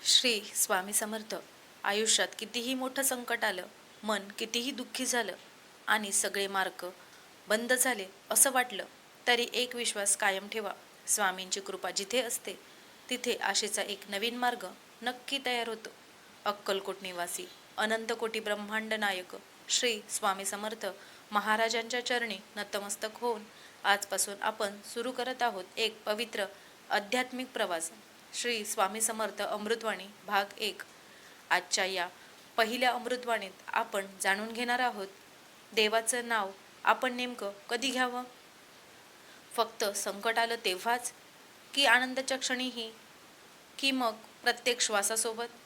श्री स्वामी समर्थ. आयुष्यात कितीही मोठं संकट आलं, मन कितीही दुःखी झालं आणि सगळे मार्ग बंद झाले असं वाटलं तरी एक विश्वास कायम ठेवा. स्वामींची कृपा जिथे असते तिथे आशेचा एक नवीन मार्ग नक्की तयार होतो. अक्कलकोट निवासी अनंत कोटी ब्रह्मांड नायक श्री स्वामी समर्थ महाराजांच्या चरणी नतमस्तक होऊन आजपासून आपण सुरू करत आहोत एक पवित्र आध्यात्मिक प्रवास. श्री स्वामी समर्थ अमृतवाणी भाग 1. आजच्या या पहिल्या अमृतवाणीत आपण जाणून घेणार आहोत देवाचं नाव आपण नेमकं कधी घ्यावं. फक्त संकट आलं तेव्हाच, की आनंदाच्या क्षणीही, की मग प्रत्येक श्वासासोबत.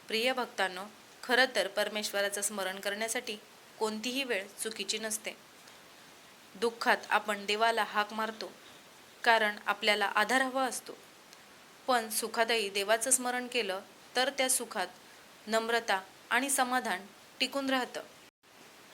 प्रिय भक्तांनो, खरं तर परमेश्वराचं स्मरण करण्यासाठी कोणतीही वेळ चुकीची नसते. दुःखात आपण देवाला हाक मारतो कारण आपल्याला आधार हवा असतो, पण सुखातही देवाचं स्मरण केलं तर त्या सुखात नम्रता आणि समाधान टिकून राहतं.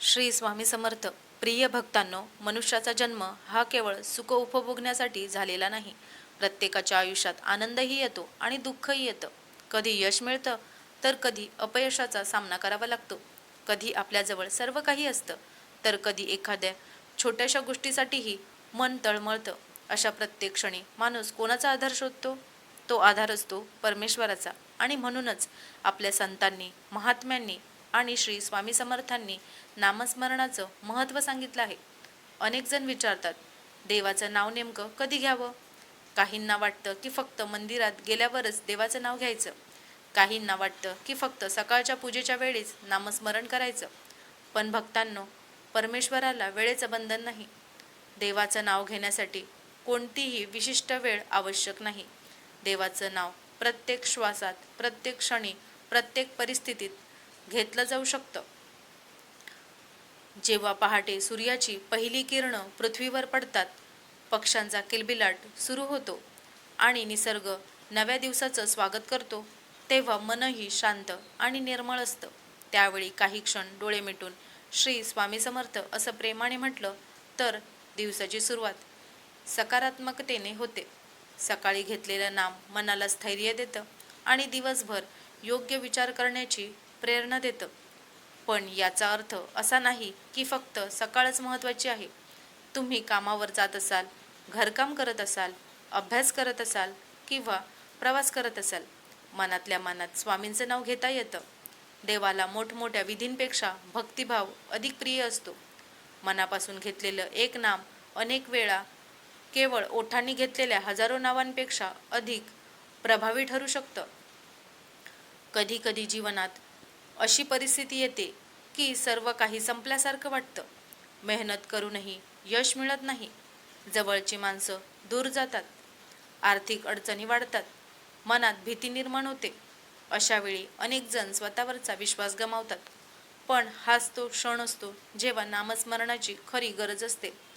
श्री स्वामी समर्थ. प्रिय भक्तांनो, मनुष्याचा जन्म हा केवळ सुख उपभोगण्यासाठी झालेला नाही. प्रत्येकाच्या आयुष्यात आनंदही येतो आणि दुःखही येतं. कधी यश मिळतं तर कधी अपयशाचा सामना करावा लागतो. कधी आपल्याजवळ सर्व काही असतं तर कधी एखाद्या छोट्याशा गोष्टीसाठीही मन तळमळतं. अशा प्रत्येक क्षणी माणूस कोणाचा आधार शोधतो? तो आधार असतो परमेश्वराचा. आणि म्हणूनच आपल्या संतांनी, महात्म्यांनी आणि श्री स्वामी समर्थांनी नामस्मरणाचं महत्त्व सांगितलं आहे. अनेक जण विचारतात, देवाचं नाव नेमकं कधी घ्यावं? काहींना वाटतं की फक्त मंदिरात गेल्यावरच देवाचं नाव घ्यायचं. काहींना वाटतं की फक्त सकाळच्या पूजेच्या वेळीच नामस्मरण करायचं. पण भक्तांनो, परमेश्वराला वेळेचं बंधन नाही. देवाचं नाव घेण्यासाठी कोणतीही विशिष्ट वेळ आवश्यक नाही. देवाचं नाव प्रत्येक श्वासात, प्रत्येक क्षणी, प्रत्येक परिस्थितीत घेतलं जाऊ शकतं. जेव्हा पहाटे सूर्याची पहिली किरणं पृथ्वीवर पडतात, पक्ष्यांचा किलबिलाट सुरू होतो आणि निसर्ग नव्या दिवसाचं स्वागत करतो, तेव्हा मनही शांत आणि निर्मळ असतं. त्यावेळी काही क्षण डोळे मिटून श्री स्वामी समर्थ असं प्रेमाने म्हटलं तर दिवसाची सुरुवात सकारात्मकतेने होते. सकाळी घेतलेलं नाम मनाला स्थैर्य देतं आणि दिवसभर योग्य विचार करण्याची प्रेरणा देतं. पण याचा अर्थ असा नाही की फक्त सकाळच महत्त्वाची आहे. तुम्ही कामावर जात असाल, घरकाम करत असाल, अभ्यास करत असाल किंवा प्रवास करत असाल, मनातल्या मनात स्वामींचं नाव घेता येतं. देवाला मोठमोठ्या विधींपेक्षा भक्तिभाव अधिक प्रिय असतो. मनापासून घेतलेलं एक नाम अनेक वेळा केवळ ओठांनी घेतलेल्या हजारो नावांपेक्षा अधिक प्रभावी ठरू शकतं. कधी कधी जीवनात अशी परिस्थिती येते की सर्व काही संपल्यासारखं वाटतं. मेहनत करूनही यश मिळत नाही. जवळची माणसं दूर जातात. आर्थिक अडचणी वाढतात. मनात भीती निर्माण होते. अशा वेळी अनेक जण स्वतःवरचा विश्वास गमावतात. पण हाच तो क्षण असतो जेव्हा नामस्मरणाची खरी गरज असते.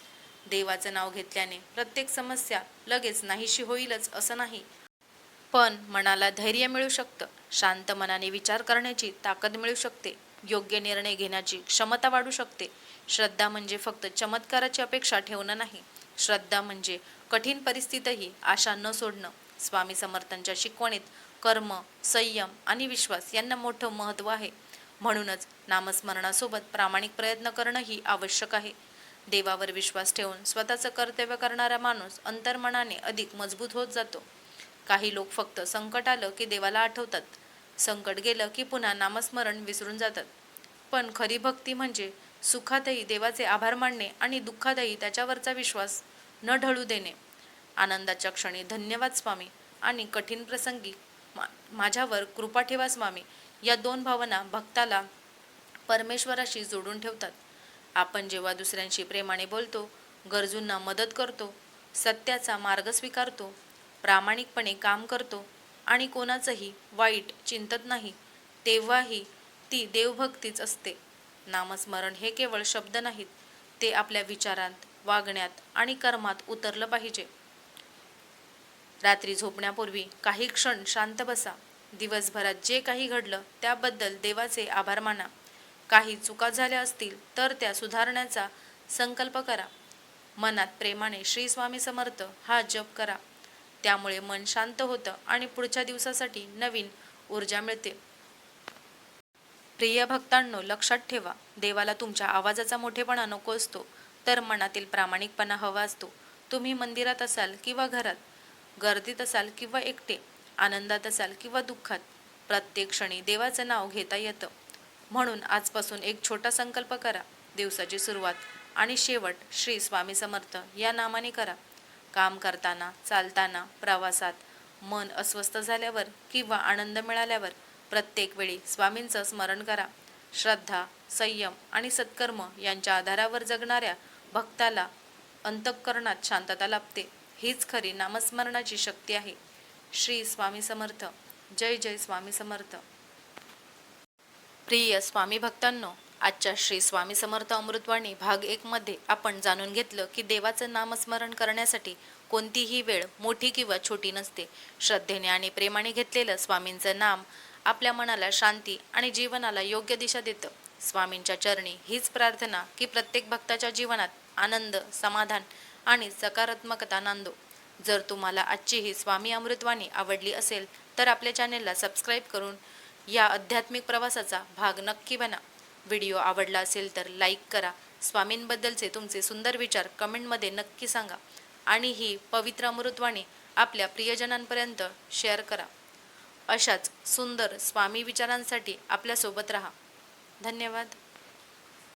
देवाचं नाव घेतल्याने प्रत्येक समस्या लगेच नाहीशी होईलच असं नाही, पण मनाला धैर्य मिळू शकतं. शांत मनाने विचार करण्याची ताकद मिळू शकते. योग्य निर्णय घेण्याची क्षमता वाढू शकते. श्रद्धा म्हणजे फक्त चमत्काराची अपेक्षा ठेवणं नाही. श्रद्धा म्हणजे कठीण परिस्थितीतही आशा न सोडणं. स्वामी समर्थांच्या शिकवणीत कर्म, संयम आणि विश्वास यांना मोठं महत्त्व आहे. म्हणूनच नामस्मरणासोबत प्रामाणिक प्रयत्न करणंही आवश्यक आहे. देवावर विश्वास ठेवून स्वतःचं कर्तव्य करणारा माणूस अंतर्मनाने अधिक मजबूत होत जातो. काही लोक फक्त संकट आलं की देवाला आठवतात, संकट गेलं की पुन्हा नामस्मरण विसरून जातात. पण खरी भक्ती म्हणजे सुखातही देवाचे आभार मानणे आणि दुःखातही त्याच्यावरचा विश्वास न ढळू देणे. आनंदाच्या क्षणी धन्यवाद स्वामी आणि कठीण प्रसंगी माझ्यावर कृपा ठेवा स्वामी, या दोन भावना भक्ताला परमेश्वराशी जोडून ठेवतात. आपण जेव्हा दुसऱ्यांशी प्रेमाने बोलतो, गरजूंना मदत करतो, सत्याचा मार्ग स्वीकारतो, प्रामाणिकपणे काम करतो आणि कोणाचंही वाईट चिंतत नाही, तेव्हाही ती देवभक्तीच असते. नामस्मरण हे केवळ शब्द नाहीत, ते आपल्या विचारात, वागण्यात आणि कर्मात उतरलं पाहिजे. रात्री झोपण्यापूर्वी काही क्षण शांत बसा. दिवसभरात जे काही घडलं त्याबद्दल देवाचे आभार माना. काही चुका झाल्या असतील तर त्या सुधारण्याचा संकल्प करा. मनात प्रेमाने श्री स्वामी समर्थ हा जप करा. त्यामुळे मन शांत होतं आणि पुढच्या दिवसासाठी नवीन ऊर्जा मिळते. प्रिय भक्तांनो, लक्षात ठेवा, देवाला तुमच्या आवाजाचा मोठेपणा नको असतो, तर मनातील प्रामाणिकपणा हवा असतो. तुम्ही मंदिरात असाल किंवा घरात, गर्दीत असाल किंवा एकटे, आनंदात असाल किंवा दुःखात, प्रत्येक क्षणी देवाचं नाव घेता येतं. म्हणून आजपासून एक छोटा संकल्प करा. दिवसाची सुरुवात आणि शेवट श्री स्वामी समर्थ या नामाने करा. काम करताना, चालताना, प्रवासात, मन अस्वस्थ झाल्यावर किंवा आनंद मिळाल्यावर प्रत्येक वेळी स्वामींचं स्मरण करा. श्रद्धा, संयम आणि सत्कर्म यांच्या आधारावर जगणाऱ्या भक्ताला अंतःकरणात शांतता लाभते. हीच खरी नामस्मरणाची शक्ती आहे. श्री स्वामी समर्थ. जय जय स्वामी समर्थ. प्रिय स्वामी भक्तांनो, आजच्या श्री स्वामी समर्थ अमृतवाणी भाग 1 मध्ये आपण जाणून घेतलं की देवाचं नामस्मरण करण्यासाठी कोणतीही वेळ मोठी किंवा छोटी नसते. श्रद्धेने आणि प्रेमाने घेतलेलं स्वामींचं नाम आपल्या मनाला शांती आणि जीवनाला योग्य दिशा देतं. स्वामींच्या चरणी हीच प्रार्थना की प्रत्येक भक्ताच्या जीवनात आनंद, समाधान आणि सकारात्मकता नांदो. जर तुम्हाला आजची ही स्वामी अमृतवाणी आवडली असेल तर आपल्या चॅनेलला सबस्क्राईब करून या आध्यात्मिक प्रवासाचा भाग नक्की बना. व्हिडिओ आवडला असेल तर लाईक करा. स्वामींबद्दलचे तुमचे सुंदर विचार कमेंटमध्ये नक्की सांगा आणि ही पवित्र अमृतवाणी आपल्या प्रियजनांपर्यंत शेअर करा. अशाच सुंदर स्वामी विचारांसाठी आपल्यासोबत राहा. धन्यवाद.